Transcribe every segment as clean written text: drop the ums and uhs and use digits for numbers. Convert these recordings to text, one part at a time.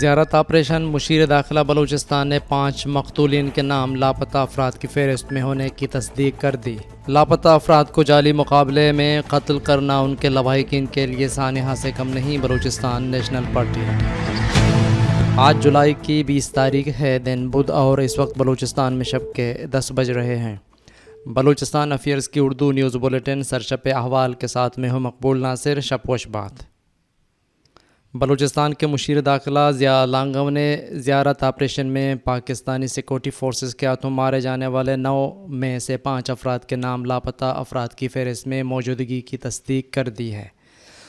زیارت آپریشن مشیر داخلہ بلوچستان نے 5 مقتولین کے نام لاپتہ افراد کی فہرست میں ہونے کی تصدیق کر دی۔ لاپتہ افراد کو جعلی مقابلے میں قتل کرنا ان کے لواحقین کے لیے سانحہ سے کم نہیں، بلوچستان نیشنل پارٹی۔ آج جولائی کی 20 تاریخ ہے، دن بدھ، اور اس وقت بلوچستان میں شب کے 10 بج رہے ہیں۔ بلوچستان افیئرز کی اردو نیوز بلیٹن سرشپ احوال کے ساتھ میں ہوں مقبول ناصر۔ شب وش بات۔ بلوچستان کے مشیر داخلہ ضیاء لانگو نے زیارت آپریشن میں پاکستانی سیکورٹی فورسز کے ہاتھوں مارے جانے والے 9 میں سے 5 افراد کے نام لاپتہ افراد کی فہرست میں موجودگی کی تصدیق کر دی ہے۔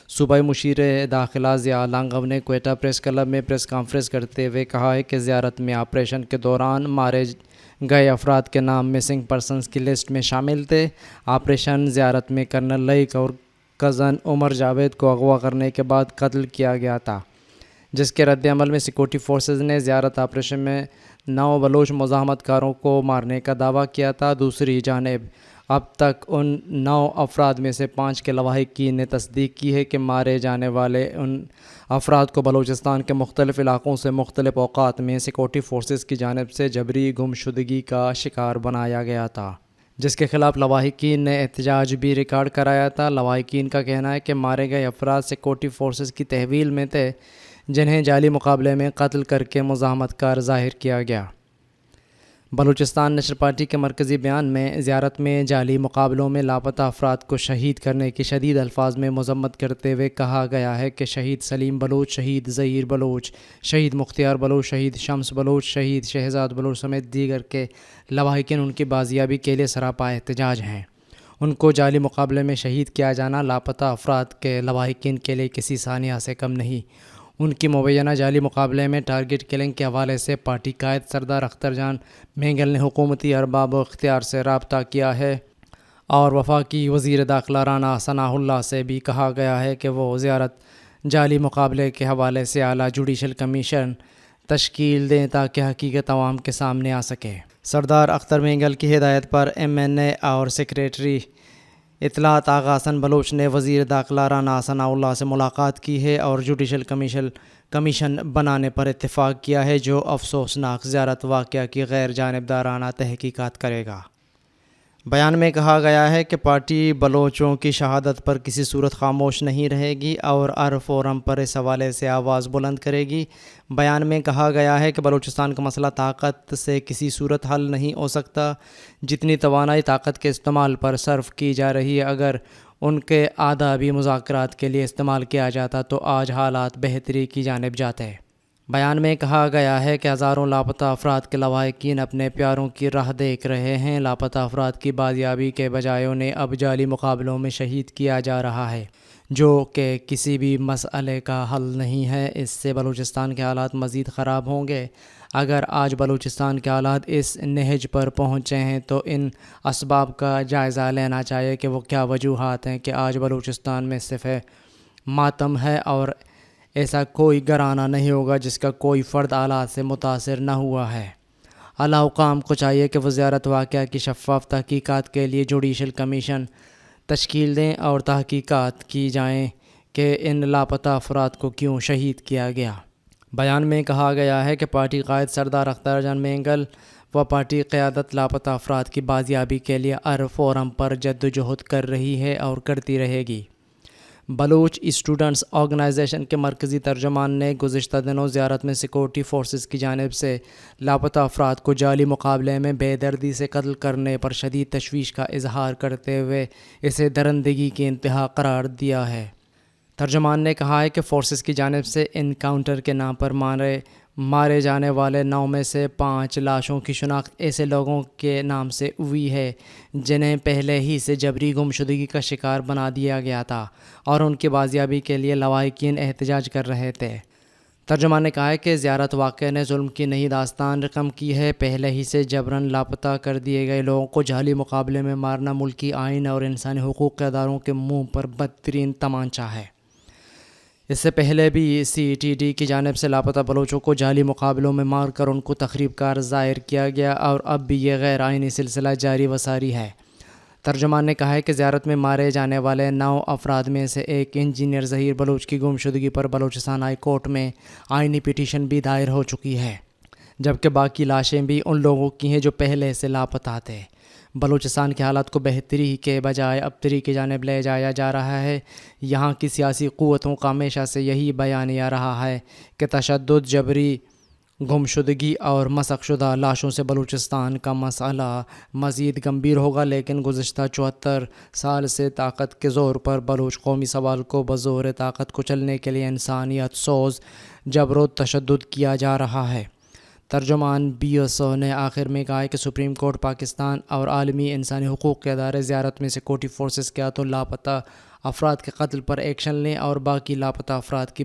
صوبائی مشیر داخلہ ضیاء لانگو نے کوئٹہ پریس کلب میں پریس کانفرنس کرتے ہوئے کہا ہے کہ زیارت میں آپریشن کے دوران مارے گئے افراد کے نام مسنگ پرسنز کی لسٹ میں شامل تھے۔ آپریشن زیارت میں کرنل لائق اور کزن عمر جاوید کو اغوا کرنے کے بعد قتل کیا گیا تھا، جس کے رد عمل میں سیکورٹی فورسز نے زیارت آپریشن میں 9 بلوچ مزاحمت کاروں کو مارنے کا دعویٰ کیا تھا۔ دوسری جانب اب تک ان 9 افراد میں سے 5 کے لواحقین نے تصدیق کی ہے کہ مارے جانے والے ان افراد کو بلوچستان کے مختلف علاقوں سے مختلف اوقات میں سیکورٹی فورسز کی جانب سے جبری گمشدگی کا شکار بنایا گیا تھا، جس کے خلاف لواحقین نے احتجاج بھی ریکارڈ کرایا تھا۔ لواحقین کا کہنا ہے کہ مارے گئے افراد سیکورٹی فورسز کی تحویل میں تھے، جنہیں جعلی مقابلے میں قتل کر کے مزاحمت کار ظاہر کیا گیا۔ بلوچستان نیشنل پارٹی کے مرکزی بیان میں زیارت میں جعلی مقابلوں میں لاپتہ افراد کو شہید کرنے کی شدید الفاظ میں مذمت کرتے ہوئے کہا گیا ہے کہ شہید سلیم بلوچ، شہید ظہیر بلوچ، شہید مختار بلوچ، شہید شمس بلوچ، شہید شہزاد بلوچ سمیت دیگر کے لواحقین ان کی بازیابی کے لیے سراپا احتجاج ہیں۔ ان کو جعلی مقابلے میں شہید کیا جانا لاپتہ افراد کے لواحقین کے لیے کسی سانحہ سے کم نہیں۔ ان کی مبینہ جعلی مقابلے میں ٹارگٹ کلنگ کے حوالے سے پارٹی قائد سردار اختر جان مینگل نے حکومتی ارباب و اختیار سے رابطہ کیا ہے، اور وفاقی وزیر داخلہ رانا ثناء اللہ سے بھی کہا گیا ہے کہ وہ زیارت جعلی مقابلے کے حوالے سے اعلیٰ جوڈیشل کمیشن تشکیل دیں تاکہ حقیقت عوام کے سامنے آ سکے۔ سردار اختر مینگل کی ہدایت پر MNA اور سیکریٹری اطلاعات آغا حسن بلوچ نے وزیر داخلہ رانا ثناء اللہ سے ملاقات کی ہے اور جوڈیشل کمیشن بنانے پر اتفاق کیا ہے، جو افسوسناک زیارت واقعہ کی غیر جانبدارانہ تحقیقات کرے گا۔ بیان میں کہا گیا ہے کہ پارٹی بلوچوں کی شہادت پر کسی صورت خاموش نہیں رہے گی اور ہر فورم پر اس حوالے سے آواز بلند کرے گی۔ بیان میں کہا گیا ہے کہ بلوچستان کا مسئلہ طاقت سے کسی صورت حل نہیں ہو سکتا۔ جتنی توانائی طاقت کے استعمال پر صرف کی جا رہی ہے، اگر ان کے آدھا بھی مذاکرات کے لیے استعمال کیا جاتا تو آج حالات بہتری کی جانب جاتے۔ بیان میں کہا گیا ہے کہ ہزاروں لاپتہ افراد کے لواحقین اپنے پیاروں کی راہ دیکھ رہے ہیں۔ لاپتہ افراد کی بازیابی کے بجائے انہیں اب جعلی مقابلوں میں شہید کیا جا رہا ہے، جو کہ کسی بھی مسئلے کا حل نہیں ہے۔ اس سے بلوچستان کے حالات مزید خراب ہوں گے۔ اگر آج بلوچستان کے حالات اس نہج پر پہنچے ہیں تو ان اسباب کا جائزہ لینا چاہیے کہ وہ کیا وجوہات ہیں کہ آج بلوچستان میں صرف ماتم ہے، اور ایسا کوئی گھرانہ نہیں ہوگا جس کا کوئی فرد حالات سے متاثر نہ ہوا ہے۔ اعلیٰ حکام کو چاہیے کہ وہ زیارت واقعہ کی شفاف تحقیقات کے لیے جوڈیشل کمیشن تشکیل دیں اور تحقیقات کی جائیں کہ ان لاپتہ افراد کو کیوں شہید کیا گیا۔ بیان میں کہا گیا ہے کہ پارٹی قائد سردار اختر جان مینگل و پارٹی قیادت لاپتہ افراد کی بازیابی کے لیے ہر فورم پر جدوجہد کر رہی ہے اور کرتی رہے گی۔ بلوچ اسٹوڈنٹس آرگنائزیشن کے مرکزی ترجمان نے گزشتہ دنوں زیارت میں سیکورٹی فورسز کی جانب سے لاپتہ افراد کو جعلی مقابلے میں بے دردی سے قتل کرنے پر شدید تشویش کا اظہار کرتے ہوئے اسے درندگی کی انتہا قرار دیا ہے۔ ترجمان نے کہا ہے کہ فورسز کی جانب سے انکاؤنٹر کے نام پر مارے جانے والے 9 میں سے 5 لاشوں کی شناخت ایسے لوگوں کے نام سے ہوئی ہے جنہیں پہلے ہی سے جبری گمشدگی کا شکار بنا دیا گیا تھا اور ان کی بازیابی کے لیے لواحقین احتجاج کر رہے تھے۔ ترجمان نے کہا ہے کہ زیارت واقعہ نے ظلم کی نئی داستان رقم کی ہے۔ پہلے ہی سے جبراً لاپتہ کر دیے گئے لوگوں کو جعلی مقابلے میں مارنا ملکی آئین اور انسانی حقوق کے اداروں کے منہ پر بدترین تمانچہ ہے۔ اس سے پہلے بھی CTD کی جانب سے لاپتہ بلوچوں کو جعلی مقابلوں میں مار کر ان کو تخریب کار ظاہر کیا گیا، اور اب بھی یہ غیر آئینی سلسلہ جاری و ساری ہے۔ ترجمان نے کہا ہے کہ زیارت میں مارے جانے والے 9 افراد میں سے ایک انجینئر ظہیر بلوچ کی گمشدگی پر بلوچستان ہائی کورٹ میں آئینی پٹیشن بھی دائر ہو چکی ہے، جبکہ باقی لاشیں بھی ان لوگوں کی ہیں جو پہلے سے لاپتہ تھے۔ بلوچستان کے حالات کو بہتری کے بجائے ابتری کی جانب لے جایا جا رہا ہے۔ یہاں کی سیاسی قوتوں کا ہمیشہ سے یہی بیانیہ رہا ہے کہ تشدد، جبری گمشدگی اور مسخ شدہ لاشوں سے بلوچستان کا مسئلہ مزید گمبھیر ہوگا، لیکن گزشتہ 74 سال سے طاقت کے زور پر بلوچ قومی سوال کو بزور طاقت کچلنے کے لیے انسانیت سوز جبر و تشدد کیا جا رہا ہے۔ ترجمان BSO نے آخر میں کہا کہ سپریم کورٹ پاکستان اور عالمی انسانی حقوق کے ادارے زیارت میں سیکورٹی فورسز کے ہاتھوں لاپتہ افراد کے قتل پر ایکشن لیں اور باقی لاپتہ افراد کی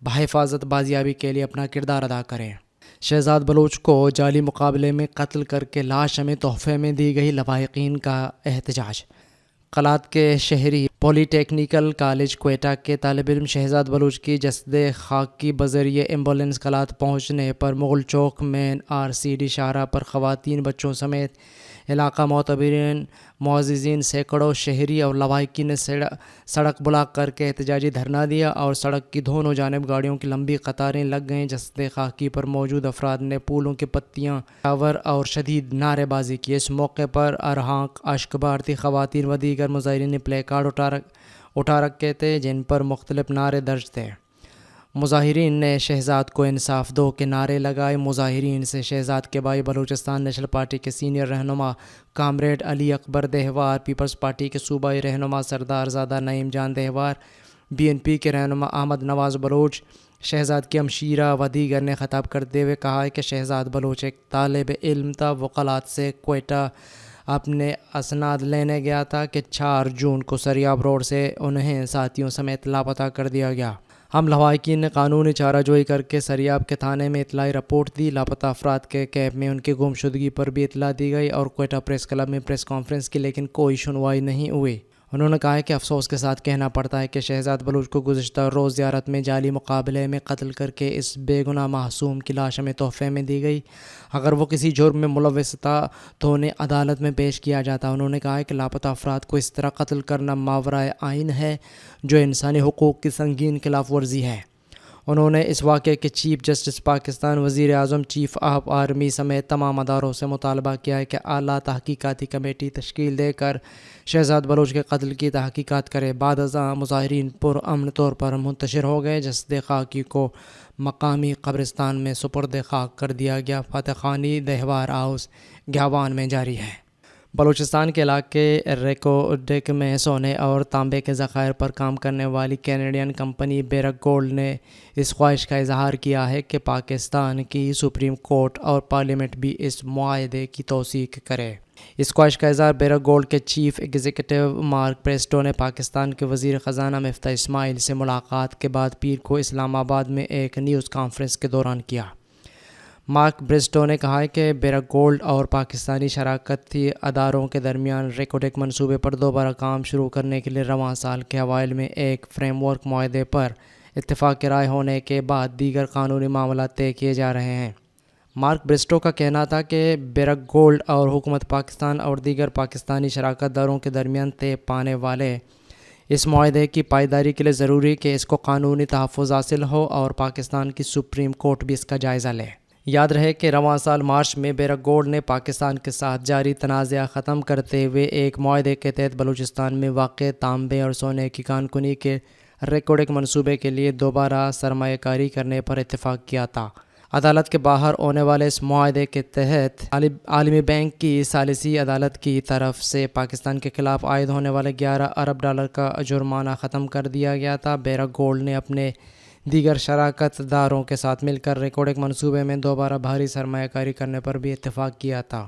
بحفاظت بازیابی کے لیے اپنا کردار ادا کریں۔ شہزاد بلوچ کو جعلی مقابلے میں قتل کر کے لاش ہمیں تحفے میں دی گئی، لواحقین کا احتجاج۔ قلات کے شہری پولی ٹیکنیکل کالج کوئٹہ کے طالب علم شہزاد بلوچ کی جسد خاک کی بذریعہ ایمبولینس قلات پہنچنے پر مغل چوک مین RCD شاہراہ پر خواتین، بچوں سمیت علاقہ معتبرین، معززین، سینکڑوں شہری اور لواحقین نے سڑک بلاک کر کے احتجاجی دھرنا دیا اور سڑک کی دونوں جانب گاڑیوں کی لمبی قطاریں لگ گئیں۔ جسد خاکی پر موجود افراد نے پھولوں کی پتیاں، شاور اور شدید نعرے بازی کی۔ اس موقع پر ارہانک، اشک بھارتی خواتین و دیگر مظاہرین نے پلے کارڈ اٹھا رکھے تھے جن پر مختلف نعرے درج تھے۔ مظاہرین نے شہزاد کو انصاف دو کے نعرے لگائے۔ مظاہرین سے شہزاد کے بھائی، بلوچستان نیشنل پارٹی کے سینئر رہنما کامریڈ علی اکبر دیہوار، پیپلز پارٹی کے صوبائی رہنما سردار زادہ نعیم جان دیہوار، BNP کے رہنما احمد نواز بلوچ، شہزاد کی ہمشیرہ و دیگر نے خطاب کرتے ہوئے کہا کہ شہزاد بلوچ ایک طالب علم تھا۔ وہ قلات سے کوئٹہ اپنے اسناد لینے گیا تھا کہ 4 جون کو سریاب روڈ سے انہیں ساتھیوں سمیت لاپتہ کر دیا گیا۔ ہم لواحقین نے قانونی چارہ جوئی کر کے سریاب کے تھانے میں اطلاعی رپورٹ دی۔ لاپتہ افراد کے کیمپ میں ان کی گمشدگی پر بھی اطلاع دی گئی اور کوئٹہ پریس کلب میں پریس کانفرنس کی، لیکن کوئی سنوائی نہیں ہوئی۔ انہوں نے کہا کہ افسوس کے ساتھ کہنا پڑتا ہے کہ شہزاد بلوچ کو گزشتہ روز زیارت میں جعلی مقابلے میں قتل کر کے اس بے گناہ معصوم کی لاش ہمیں تحفے میں دی گئی۔ اگر وہ کسی جرم میں ملوث تھا تو انہیں عدالت میں پیش کیا جاتا۔ انہوں نے کہا کہ لاپتہ افراد کو اس طرح قتل کرنا ماورائے آئین ہے، جو انسانی حقوق کی سنگین خلاف ورزی ہے۔ انہوں نے اس واقعے کے چیف جسٹس پاکستان، وزیر اعظم، چیف آف آرمی سمیت تمام اداروں سے مطالبہ کیا ہے کہ اعلیٰ تحقیقاتی کمیٹی تشکیل دے کر شہزاد بلوچ کے قتل کی تحقیقات کرے۔ بعد ازاں مظاہرین پرامن طور پر منتشر ہو گئے۔ جسد خاکی کو مقامی قبرستان میں سپرد خاک کر دیا گیا۔ فاتح خانی دیہوار ہاؤس گیاوان میں جاری ہے۔ بلوچستان کے علاقے ریکوڈک میں سونے اور تانبے کے ذخائر پر کام کرنے والی کینیڈین کمپنی بیرک گولڈ نے اس خواہش کا اظہار کیا ہے کہ پاکستان کی سپریم کورٹ اور پارلیمنٹ بھی اس معاہدے کی توثیق کرے۔ اس خواہش کا اظہار بیرک گولڈ کے چیف ایگزیکٹو مارک پریسٹو نے پاکستان کے وزیر خزانہ مفتاح اسماعیل سے ملاقات کے بعد پیر کو اسلام آباد میں ایک نیوز کانفرنس کے دوران کیا۔ مارک برسٹو نے کہا کہ بیرک گولڈ اور پاکستانی شراکتی اداروں کے درمیان ریکوڈک منصوبے پر دوبارہ کام شروع کرنے کے لیے رواں سال کے اوائل میں ایک فریم ورک معاہدے پر اتفاق رائے ہونے کے بعد دیگر قانونی معاملات طے کیے جا رہے ہیں۔ مارک برسٹو کا کہنا تھا کہ بیرک گولڈ اور حکومت پاکستان اور دیگر پاکستانی شراکت داروں کے درمیان طے پانے والے اس معاہدے کی پائیداری کے لیے ضروری کہ اس کو قانونی تحفظ حاصل ہو اور پاکستان کی سپریم کورٹ بھی اس کا جائزہ لے۔ یاد رہے کہ رواں سال مارچ میں بیرک گولڈ نے پاکستان کے ساتھ جاری تنازعہ ختم کرتے ہوئے ایک معاہدے کے تحت بلوچستان میں واقع تانبے اور سونے کی کان کنی کے ریکوڈک منصوبے کے لیے دوبارہ سرمایہ کاری کرنے پر اتفاق کیا تھا۔ عدالت کے باہر ہونے والے اس معاہدے کے تحت عالمی بینک کی ثالثی عدالت کی طرف سے پاکستان کے خلاف عائد ہونے والے $11 ارب کا جرمانہ ختم کر دیا گیا تھا۔ بیرک گولڈ نے اپنے دیگر شراکت داروں کے ساتھ مل کر ریکوڈک منصوبے میں دوبارہ بھاری سرمایہ کاری کرنے پر بھی اتفاق کیا تھا۔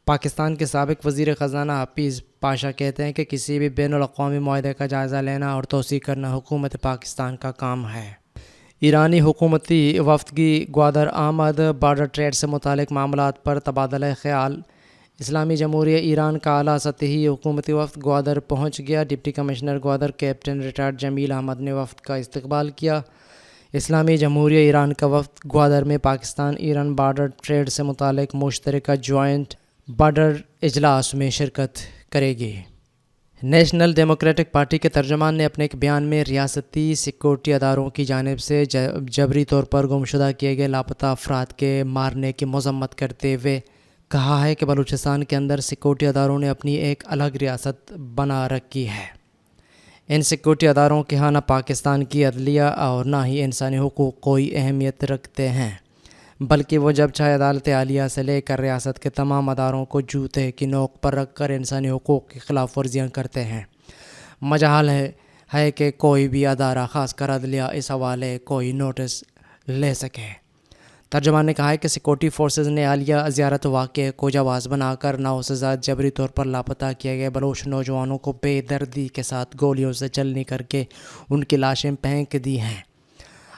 پاکستان کے سابق وزیر خزانہ حفیظ پاشا کہتے ہیں کہ کسی بھی بین الاقوامی معاہدے کا جائزہ لینا اور توثیق کرنا حکومت پاکستان کا کام ہے۔ ایرانی حکومتی وفد کی گوادر آمد، بارڈر ٹریڈ سے متعلق معاملات پر تبادلہ خیال۔ اسلامی جمہوریہ ایران کا اعلیٰ سطحی حکومتی وفد گوادر پہنچ گیا۔ Deputy commissioner Gwadar captain retired Jamil Ahmed نے وفد کا استقبال کیا۔ اسلامی جمہوریہ ایران کا وفد گوادر میں پاکستان ایران بارڈر ٹریڈ سے متعلق مشترکہ جوائنٹ بارڈر اجلاس میں شرکت کرے گی۔ نیشنل ڈیموکریٹک پارٹی کے ترجمان نے اپنے ایک بیان میں ریاستی سیکورٹی اداروں کی جانب سے جبری طور پر گمشدہ کیے گئے لاپتہ افراد کے مارنے کی مذمت کرتے ہوئے کہا ہے کہ بلوچستان کے اندر سیکورٹی اداروں نے اپنی ایک الگ ریاست بنا رکھی ہے۔ ان سیکورٹی اداروں کے ہاں نہ پاکستان کی عدلیہ اور نہ ہی انسانی حقوق کوئی اہمیت رکھتے ہیں، بلکہ وہ جب چاہے عدالت عالیہ سے لے کر ریاست کے تمام اداروں کو جوتے کی نوک پر رکھ کر انسانی حقوق کی خلاف ورزیاں کرتے ہیں۔ مجال ہے کہ کوئی بھی ادارہ خاص کر عدلیہ اس حوالے کوئی نوٹس لے سکے۔ ترجمان نے کہا ہے کہ سیکورٹی فورسز نے حالیہ زیارت واقعے کو جواز بنا کر 9 سے زائد جبری طور پر لاپتہ کیے گئے بلوچ نوجوانوں کو بے دردی کے ساتھ گولیوں سے چلنی کر کے ان کی لاشیں پھینک دی ہیں۔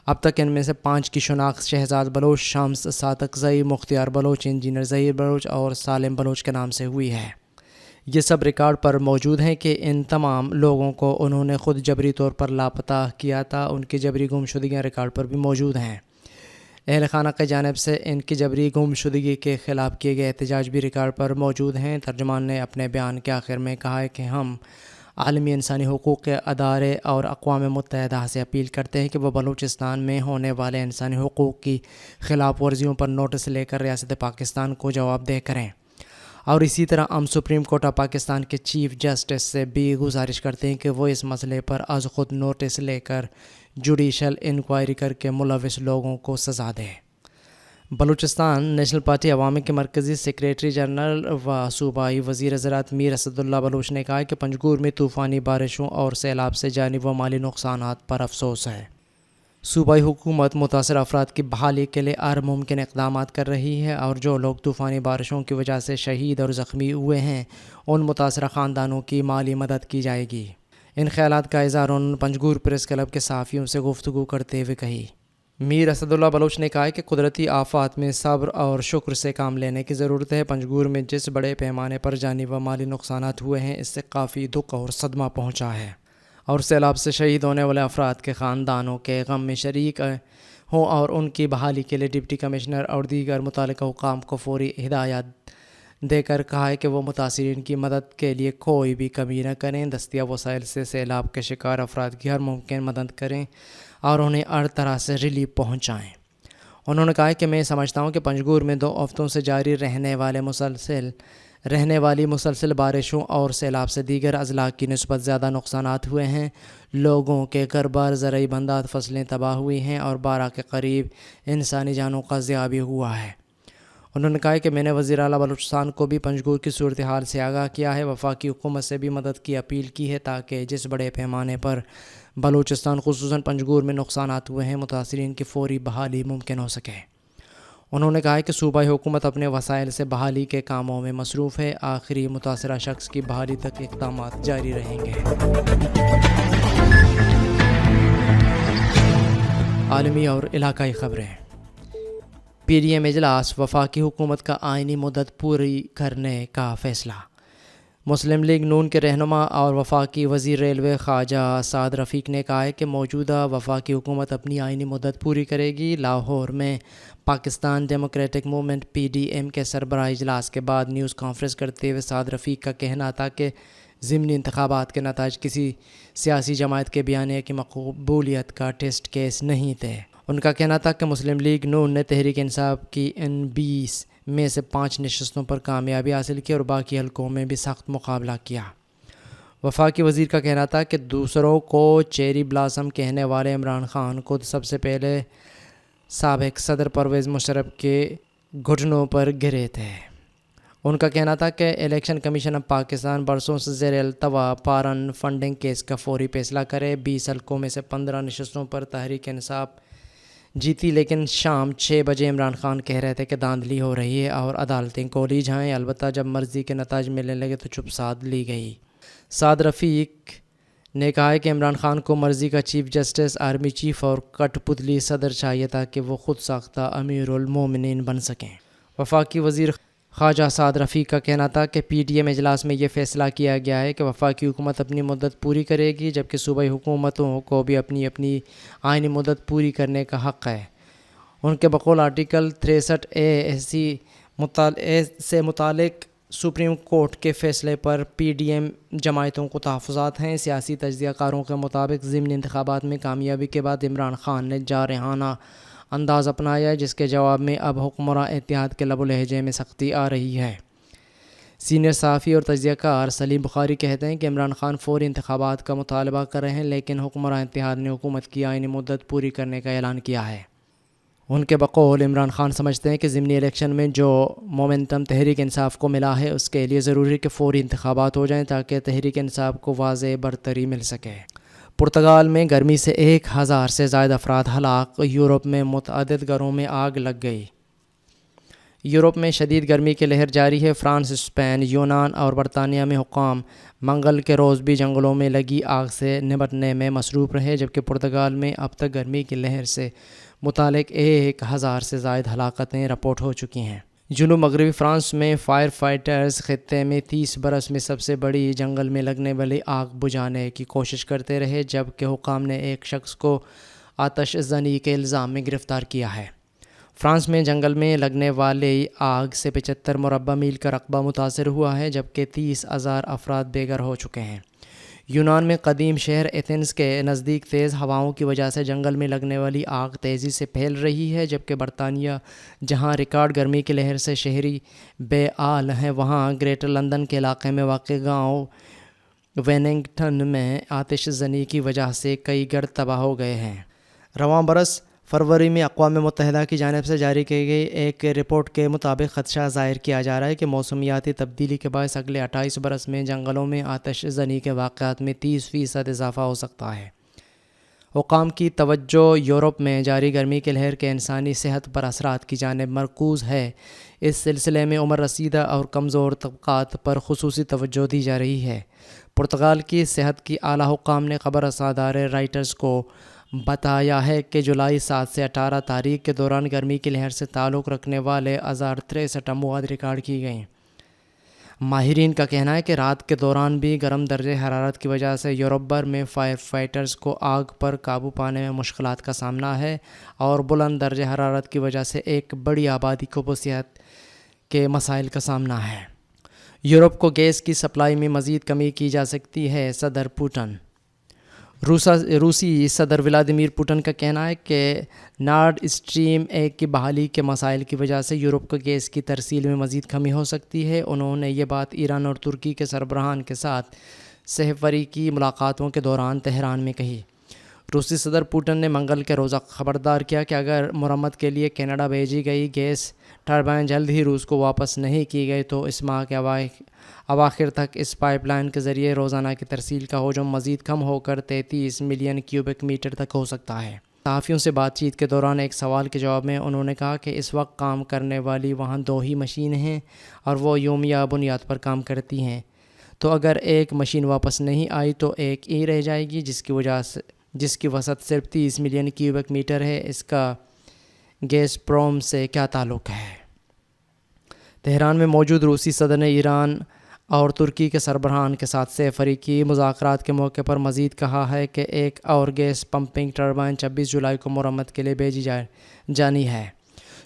اب تک ان میں سے 5 کی شناخت شہزاد بلوچ، شمس صادقزئی، مختار بلوچ، انجینئر ظہیر بلوچ اور سالم بلوچ کے نام سے ہوئی ہے۔ یہ سب ریکارڈ پر موجود ہیں کہ ان تمام لوگوں کو انہوں نے خود جبری طور پر لاپتہ کیا تھا۔ ان کی جبری گمشدگیاں ریکارڈ پر بھی موجود ہیں۔ اہل خانہ کی جانب سے ان کی جبری گمشدگی کے خلاف کیے گئے احتجاج بھی ریکارڈ پر موجود ہیں۔ ترجمان نے اپنے بیان کے آخر میں کہا ہے کہ ہم عالمی انسانی حقوق کے ادارے اور اقوام متحدہ سے اپیل کرتے ہیں کہ وہ بلوچستان میں ہونے والے انسانی حقوق کی خلاف ورزیوں پر نوٹس لے کر ریاست پاکستان کو جواب دہ کریں، اور اسی طرح ہم سپریم کورٹ آف پاکستان کے چیف جسٹس سے بھی گزارش کرتے ہیں کہ وہ اس مسئلے پر از خود نوٹس لے کر جوڈیشل انکوائری کر کے ملوث لوگوں کو سزا دے۔ بلوچستان نیشنل پارٹی عوامی کے مرکزی سیکریٹری جنرل و صوبائی وزیر زراعت میر اسد اللہ بلوچ نے کہا کہ پنجگور میں طوفانی بارشوں اور سیلاب سے جانی و مالی نقصانات پر افسوس ہے۔ صوبائی حکومت متاثرہ افراد کی بحالی کے لیے ہر ممکن اقدامات کر رہی ہے، اور جو لوگ طوفانی بارشوں کی وجہ سے شہید اور زخمی ہوئے ہیں ان متاثرہ خاندانوں کی مالی مدد کی جائے گی۔ ان خیالات کا اظہار انہوں نے پنجگور پریس کلب کے صحافیوں سے گفتگو کرتے ہوئے کہی۔ میر اسد اللہ بلوچ نے کہا کہ قدرتی آفات میں صبر اور شکر سے کام لینے کی ضرورت ہے۔ پنجگور میں جس بڑے پیمانے پر جانی و مالی نقصانات ہوئے ہیں اس سے کافی دکھ اور صدمہ پہنچا ہے، اور سیلاب سے شہید ہونے والے افراد کے خاندانوں کے غم میں شریک ہوں، اور ان کی بحالی کے لیے ڈپٹی کمشنر اور دیگر متعلقہ حکام کو فوری ہدایات دے کر کہا ہے کہ وہ متاثرین کی مدد کے لیے کوئی بھی کمی نہ کریں، دستیاب وسائل سے سیلاب کے شکار افراد کی ہر ممکن مدد کریں اور انہیں ہر طرح سے ریلیف پہنچائیں۔ انہوں نے کہا کہ میں سمجھتا ہوں کہ پنجگور میں 2 ہفتوں سے جاری رہنے والی مسلسل بارشوں اور سیلاب سے دیگر اضلاع کی نسبت زیادہ نقصانات ہوئے ہیں۔ لوگوں کے گھر بار، زرعی بندات، فصلیں تباہ ہوئی ہیں اور 12 کے قریب انسانی جانوں کا ضیاع بھی ہوا ہے۔ انہوں نے کہا کہ میں نے وزیر اعلیٰ بلوچستان کو بھی پنجگور کی صورتحال سے آگاہ کیا ہے، وفاقی حکومت سے بھی مدد کی اپیل کی ہے تاکہ جس بڑے پیمانے پر بلوچستان خصوصاً پنجگور میں نقصانات ہوئے ہیں متاثرین کی فوری بحالی ممکن ہو سکے۔ انہوں نے کہا کہ صوبائی حکومت اپنے وسائل سے بحالی کے کاموں میں مصروف ہے، آخری متاثرہ شخص کی بحالی تک اقدامات جاری رہیں گے۔ عالمی اور علاقائی خبریں۔ پی ڈی ایم اجلاس، وفاقی حکومت کا آئینی مدت پوری کرنے کا فیصلہ۔ مسلم لیگ نون کے رہنما اور وفاقی وزیر ریلوے خواجہ سعد رفیق نے کہا ہے کہ موجودہ وفاقی حکومت اپنی آئینی مدت پوری کرے گی۔ لاہور میں Pakistan Democratic Movement P D M کے سربراہ اجلاس کے بعد نیوز کانفرنس کرتے ہوئے سعد رفیق کا کہنا تھا کہ ضمنی انتخابات کے نتائج کسی سیاسی جماعت کے بیانیے کی مقبولیت کا ٹیسٹ کیس نہیں تھے۔ ان کا کہنا تھا کہ مسلم لیگ نون نے تحریک انصاف کی ان 20 میں سے 5 نشستوں پر کامیابی حاصل کی اور باقی حلقوں میں بھی سخت مقابلہ کیا۔ وفاقی وزیر کا کہنا تھا کہ دوسروں کو چیری بلاسم کہنے والے عمران خان خود سب سے پہلے سابق صدر پرویز مشرف کے گھٹنوں پر گرے تھے۔ ان کا کہنا تھا کہ الیکشن کمیشن آف پاکستان برسوں سے زیر التوا پارن فنڈنگ کیس کا فوری فیصلہ کرے۔ 20 حلقوں میں سے 15 نشستوں پر تحریک انصاف جیتی، لیکن شام 6 بجے عمران خان کہہ رہے تھے کہ دھاندلی ہو رہی ہے اور عدالتیں کھولی جائیں۔ البتہ جب مرضی کے نتائج ملنے لگے تو چپ سادھ لی گئی۔ سعد رفیق نے کہا ہے کہ عمران خان کو مرضی کا چیف جسٹس، آرمی چیف اور کٹ پتلی صدر چاہیے تاکہ وہ خود ساختہ امیر المومنین بن سکیں۔ وفاقی وزیر خواجہ سعد رفیق کا کہنا تھا کہ پی ڈی ایم اجلاس میں یہ فیصلہ کیا گیا ہے کہ وفاقی حکومت اپنی مدت پوری کرے گی، جبکہ صوبائی حکومتوں کو بھی اپنی آئینی مدت پوری کرنے کا حق ہے۔ ان کے بقول آرٹیکل 63A سے متعلق سپریم کورٹ کے فیصلے پر پی ڈی ایم جماعتوں کو تحفظات ہیں۔ سیاسی تجزیہ کاروں کے مطابق ضمنی انتخابات میں کامیابی کے بعد عمران خان نے جارحانہ انداز اپنایا ہے، جس کے جواب میں اب حکمراں اتحاد کے لب و لہجے میں سختی آ رہی ہے۔ سینئر صحافی اور تجزیہ کار سلیم بخاری کہتے ہیں کہ عمران خان فوری انتخابات کا مطالبہ کر رہے ہیں، لیکن حکمراں اتحاد نے حکومت کی آئینی مدت پوری کرنے کا اعلان کیا ہے۔ ان کے بقول عمران خان سمجھتے ہیں کہ ضمنی الیکشن میں جو مومنٹم تحریک انصاف کو ملا ہے، اس کے لیے ضروری ہے کہ فوری انتخابات ہو جائیں تاکہ تحریک انصاف کو واضح برتری مل سکے۔ پرتگال میں گرمی سے 1000 سے زائد افراد ہلاک، یورپ میں متعدد گھروں میں آگ لگ گئی۔ یورپ میں شدید گرمی کی لہر جاری ہے۔ فرانس، اسپین، یونان اور برطانیہ میں حکام منگل کے روز بھی جنگلوں میں لگی آگ سے نمٹنے میں مصروف رہے، جبکہ پرتگال میں اب تک گرمی کی لہر سے متعلق 1000 سے زائد ہلاکتیں رپورٹ ہو چکی ہیں۔ جنوب مغربی فرانس میں فائر فائٹرز خطے میں 30 برس میں سب سے بڑی جنگل میں لگنے والی آگ بجھانے کی کوشش کرتے رہے، جبکہ حکام نے ایک شخص کو آتش زنی کے الزام میں گرفتار کیا ہے۔ فرانس میں جنگل میں لگنے والی آگ سے 75 مربع میل کا رقبہ متاثر ہوا ہے، جبکہ 30,000 افراد بے گھر ہو چکے ہیں۔ یونان میں قدیم شہر ایتھنز کے نزدیک تیز ہوائوں کی وجہ سے جنگل میں لگنے والی آگ تیزی سے پھیل رہی ہے، جبکہ برطانیہ جہاں ریکارڈ گرمی کی لہر سے شہری بے آل ہیں، وہاں گریٹر لندن کے علاقے میں واقع گاؤں ویننگٹن میں آتش زنی کی وجہ سے کئی گھر تباہ ہو گئے ہیں۔ رواں برس فروری میں اقوام متحدہ کی جانب سے جاری کی گئی ایک رپورٹ کے مطابق خدشہ ظاہر کیا جا رہا ہے کہ موسمیاتی تبدیلی کے باعث اگلے 28 برس میں جنگلوں میں آتش زنی کے واقعات میں 30% اضافہ ہو سکتا ہے۔ حکام کی توجہ یورپ میں جاری گرمی کی لہر کے انسانی صحت پر اثرات کی جانب مرکوز ہے۔ اس سلسلے میں عمر رسیدہ اور کمزور طبقات پر خصوصی توجہ دی جا رہی ہے۔ پرتگال کی صحت کی اعلیٰ حکام نے خبر رساں ادارے رائٹرز کو بتایا ہے کہ جولائی 7 سے 18 تاریخ کے دوران گرمی کی لہر سے تعلق رکھنے والے 1063 اموات ریکارڈ کی گئیں۔ ماہرین کا کہنا ہے کہ رات کے دوران بھی گرم درجہ حرارت کی وجہ سے یورپ بھر میں فائر فائٹرز کو آگ پر قابو پانے میں مشکلات کا سامنا ہے، اور بلند درجہ حرارت کی وجہ سے ایک بڑی آبادی کو صحت کے مسائل کا سامنا ہے۔ یورپ کو گیس کی سپلائی میں مزید کمی کی جا سکتی ہے، صدر پوٹن۔ روسی صدر ولادیمیر پوٹن کا کہنا ہے کہ نارڈ اسٹریم 1 کی بحالی کے مسائل کی وجہ سے یورپ کو گیس کی ترسیل میں مزید کمی ہو سکتی ہے۔ انہوں نے یہ بات ایران اور ترکی کے سربراہان کے ساتھ سہ فریقی ملاقاتوں کے دوران تہران میں کہی۔ روسی صدر پوٹن نے منگل کے روز خبردار کیا کہ اگر مرمت کے لیے کینیڈا بھیجی گئی گیس ٹربائن جلد ہی روس کو واپس نہیں کی گئی تو اس ماہ کے اواخر تک اس پائپ لائن کے ذریعے روزانہ کی ترسیل کا حجم مزید کم ہو کر 33 ملین کیوبک میٹر تک ہو سکتا ہے۔ صحافیوں سے بات چیت کے دوران ایک سوال کے جواب میں انہوں نے کہا کہ اس وقت کام کرنے والی وہاں 2 ہی مشینیں ہیں اور وہ یومیہ بنیاد پر کام کرتی ہیں، تو اگر ایک مشین واپس نہیں آئی تو ایک ہی رہ جائے گی، جس کی وسعت صرف 30 ملین کیوبک میٹر ہے۔ اس کا گیس پروم سے کیا تعلق ہے؟ تہران میں موجود روسی صدر نے ایران اور ترکی کے سربراہان کے ساتھ سہ فریقی مذاکرات کے موقع پر مزید کہا ہے کہ ایک اور گیس پمپنگ ٹربائن 26 جولائی کو مرمت کے لیے بھیجی جانی ہے۔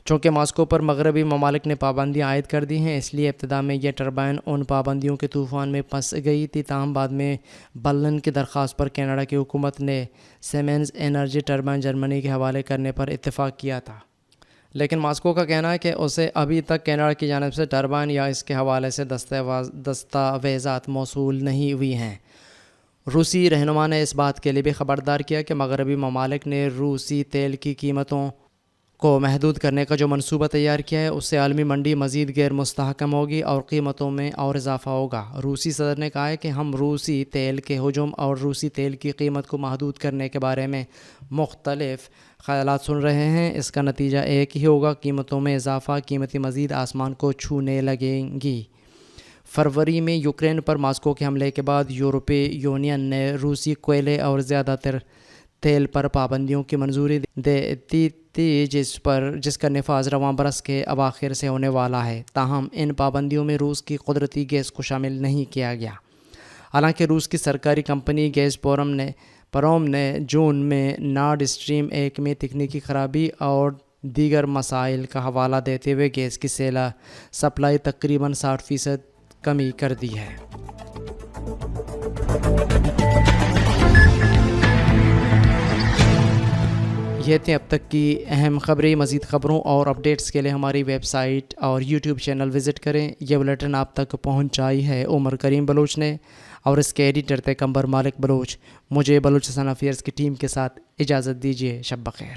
چونکہ ماسکو پر مغربی ممالک نے پابندیاں عائد کر دی ہیں، اس لیے ابتدا میں یہ ٹربائن ان پابندیوں کے طوفان میں پھنس گئی تھی، تاہم بعد میں برلن کی درخواست پر کینیڈا کی حکومت نے سیمنز انرجی ٹربائن جرمنی کے حوالے کرنے پر اتفاق کیا تھا۔ لیکن ماسکو کا کہنا ہے کہ اسے ابھی تک کینیڈا کی جانب سے ٹربائن یا اس کے حوالے سے دستاویزات موصول نہیں ہوئی ہیں۔ روسی رہنما نے اس بات کے لیے بھی خبردار کیا کہ مغربی ممالک نے روسی تیل کی قیمتوں کو محدود کرنے کا جو منصوبہ تیار کیا ہے، اس سے عالمی منڈی مزید غیر مستحکم ہوگی اور قیمتوں میں اور اضافہ ہوگا۔ روسی صدر نے کہا ہے کہ ہم روسی تیل کے حجم اور روسی تیل کی قیمت کو محدود کرنے کے بارے میں مختلف خیالات سن رہے ہیں۔ اس کا نتیجہ ایک ہی ہوگا، قیمتوں میں اضافہ، قیمتیں مزید آسمان کو چھونے لگیں گی۔ فروری میں یوکرین پر ماسکو کے حملے کے بعد یورپی یونین نے روسی کوئلے اور زیادہ تر تیل پر پابندیوں کی منظوری دی تھی، جس کا نفاذ رواں برس کے اواخر سے ہونے والا ہے، تاہم ان پابندیوں میں روس کی قدرتی گیس کو شامل نہیں کیا گیا۔ حالانکہ روس کی سرکاری کمپنی گیز پروم نے جون میں نارڈ اسٹریم 1 میں تکنیکی خرابی اور دیگر مسائل کا حوالہ دیتے ہوئے گیس کی سپلائی تقریباً 60% کمی کر دی ہے۔ یہ تھے اب تک کی اہم خبریں۔ مزید خبروں اور اپڈیٹس کے لیے ہماری ویب سائٹ اور یوٹیوب چینل وزٹ کریں۔ یہ بلیٹن آپ تک پہنچائی ہے عمر کریم بلوچ نے، اور اس کے ایڈیٹر تھے قمبر مالک بلوچ۔ مجھے بلوچستان افیئرز کی ٹیم کے ساتھ اجازت دیجیے۔ شب بخیر۔